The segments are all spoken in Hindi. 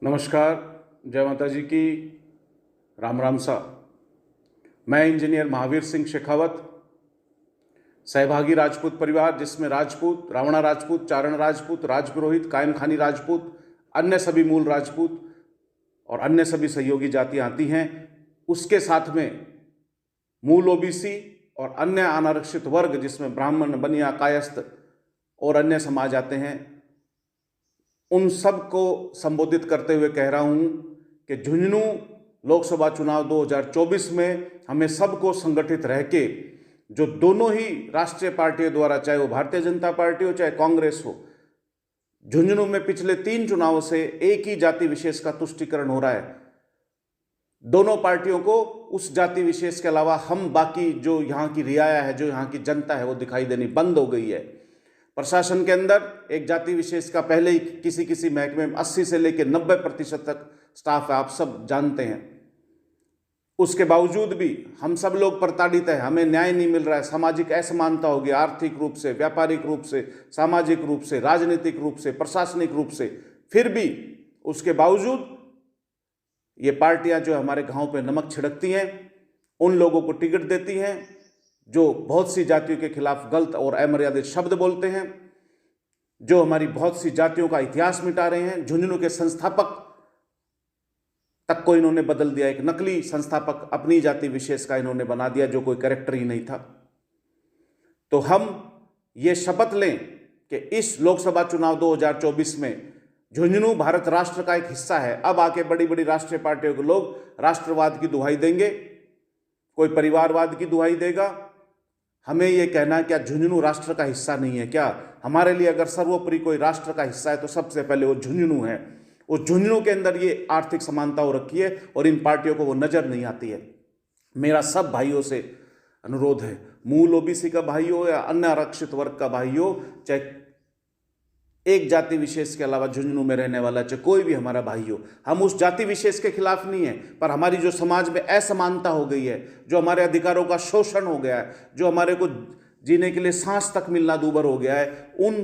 नमस्कार, जय माता जी की, राम राम सा। मैं इंजीनियर महावीर सिंह शेखावत, सहभागी राजपूत परिवार जिसमें राजपूत, रावणा राजपूत, चारण राजपूत, राजपुरोहित, कायम खानी राजपूत, अन्य सभी मूल राजपूत और अन्य सभी सहयोगी जातियाँ आती हैं, उसके साथ में मूल ओबीसी और अन्य अनारक्षित वर्ग जिसमें ब्राह्मण, बनिया, कायस्थ और अन्य समाज आते हैं, उन सब को संबोधित करते हुए कह रहा हूं कि झुंझुनू लोकसभा चुनाव 2024 में हमें सबको संगठित रह के जो दोनों ही राष्ट्रीय पार्टियों द्वारा, चाहे वो भारतीय जनता पार्टी हो चाहे कांग्रेस हो, झुंझुनू में पिछले 3 चुनावों से एक ही जाति विशेष का तुष्टीकरण हो रहा है। दोनों पार्टियों को उस जाति विशेष के अलावा हम बाकी जो यहाँ की रियाया है, जो यहाँ की जनता है, वो दिखाई देनी बंद हो गई है। प्रशासन के अंदर एक जाति विशेष का पहले ही किसी किसी महकमे में 80 से लेकर 90% तक स्टाफ है, आप सब जानते हैं। उसके बावजूद भी हम सब लोग प्रताड़ित हैं, हमें न्याय नहीं मिल रहा है। सामाजिक असमानता होगी, आर्थिक रूप से, व्यापारिक रूप से, सामाजिक रूप से, राजनीतिक रूप से, प्रशासनिक रूप से। फिर भी उसके बावजूद ये पार्टियां जो हमारे घाव पे नमक छिड़कती हैं, उन लोगों को टिकट देती हैं जो बहुत सी जातियों के खिलाफ गलत और अमर्यादित शब्द बोलते हैं, जो हमारी बहुत सी जातियों का इतिहास मिटा रहे हैं। झुंझुनू के संस्थापक तक को इन्होंने बदल दिया, एक नकली संस्थापक अपनी जाति विशेष का इन्होंने बना दिया जो कोई कैरेक्टर ही नहीं था। तो हम ये शपथ लें कि इस लोकसभा चुनाव 2024 में झुंझुनू भारत राष्ट्र का एक हिस्सा है। अब आके बड़ी बड़ी राष्ट्रीय पार्टियों के लोग राष्ट्रवाद की दुहाई देंगे, कोई परिवारवाद की दुहाई देगा। हमें यह कहना है, क्या झुंझुनू राष्ट्र का हिस्सा नहीं है? क्या हमारे लिए अगर सर्वोपरि कोई राष्ट्र का हिस्सा है तो सबसे पहले वो झुंझुनू है। उस झुंझुनू के अंदर ये आर्थिक समानता हो रखी है और इन पार्टियों को वो नजर नहीं आती है। मेरा सब भाइयों से अनुरोध है, मूल ओबीसी का भाई हो या अन्य आरक्षित वर्ग का भाई हो, चाहे एक जाति विशेष के अलावा झुंझुनू में रहने वाला, चाहे कोई भी हमारा भाई हो, हम उस जाति विशेष के खिलाफ नहीं है। पर हमारी जो समाज में असमानता हो गई है, जो हमारे अधिकारों का शोषण हो गया है, जो हमारे को जीने के लिए सांस तक मिलना दूभर हो गया है, उन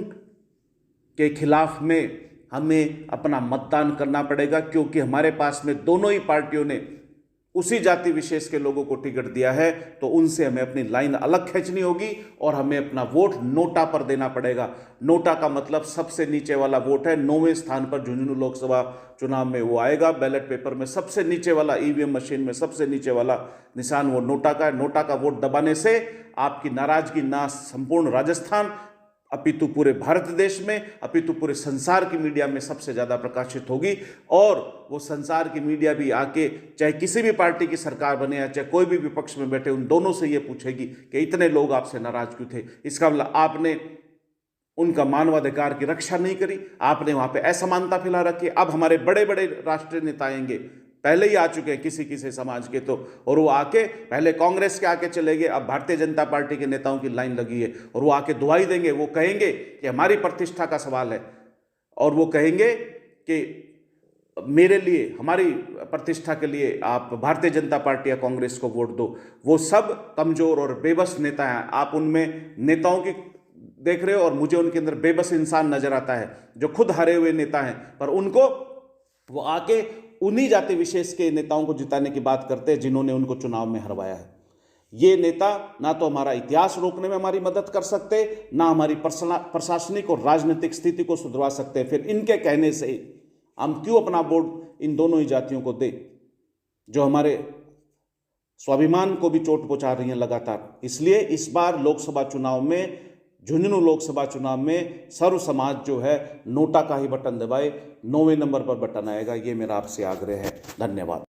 के खिलाफ में हमें अपना मतदान करना पड़ेगा। क्योंकि हमारे पास में दोनों ही पार्टियों ने उसी जाति विशेष के लोगों को टिकट दिया है, तो उनसे हमें अपनी लाइन अलग खींचनी होगी और हमें अपना वोट नोटा पर देना पड़ेगा। नोटा का मतलब सबसे नीचे वाला वोट है। 9वें स्थान पर झुंझुनू लोकसभा चुनाव में वो आएगा। बैलेट पेपर में सबसे नीचे वाला, ईवीएम मशीन में सबसे नीचे वाला निशान वो नोटा का है। नोटा का वोट दबाने से आपकी नाराजगी ना संपूर्ण राजस्थान, अपितु पूरे भारत देश में, अपितु पूरे संसार की मीडिया में सबसे ज़्यादा प्रकाशित होगी। और वो संसार की मीडिया भी आके, चाहे किसी भी पार्टी की सरकार बने या चाहे कोई भी विपक्ष में बैठे, उन दोनों से ये पूछेगी कि इतने लोग आपसे नाराज क्यों थे। इसका मतलब आपने उनका मानवाधिकार की रक्षा नहीं करी, आपने वहाँ पे असमानता फैला रखी। अब हमारे बड़े बड़े राष्ट्रीय नेता आएंगे, पहले ही आ चुके हैं किसी किसी समाज के, तो और वो आके पहले कांग्रेस के आके चले गए, अब भारतीय जनता पार्टी के नेताओं की लाइन लगी है और वो आके दुहाई देंगे। वो कहेंगे कि हमारी प्रतिष्ठा का सवाल है और वो कहेंगे कि मेरे लिए, हमारी प्रतिष्ठा के लिए आप भारतीय जनता पार्टी या कांग्रेस को वोट दो। वो सब कमजोर और बेबस नेता हैं। आप उनमें नेताओं की देख रहे हो और मुझे उनके अंदर बेबस इंसान नजर आता है जो खुद हारे हुए नेता हैं, पर उनको वो आके उन्हीं जाति विशेष के नेताओं को जिताने की बात करते हैं जिन्होंने उनको चुनाव में हरवाया है। ये नेता ना तो हमारा इतिहास रोकने में हमारी मदद कर सकते, ना हमारी प्रशासनिक और राजनीतिक स्थिति को सुधरवा सकते। फिर इनके कहने से हम क्यों अपना वोट इन दोनों ही जातियों को दें जो हमारे स्वाभिमान को भी चोट पहुंचा रही हैं लगातार। इसलिए इस बार लोकसभा चुनाव में, झुंझुनू लोकसभा चुनाव में सर्व समाज जो है नोटा का ही बटन दबाए, 9वें नंबर पर बटन आएगा। ये मेरा आपसे आग्रह है। धन्यवाद।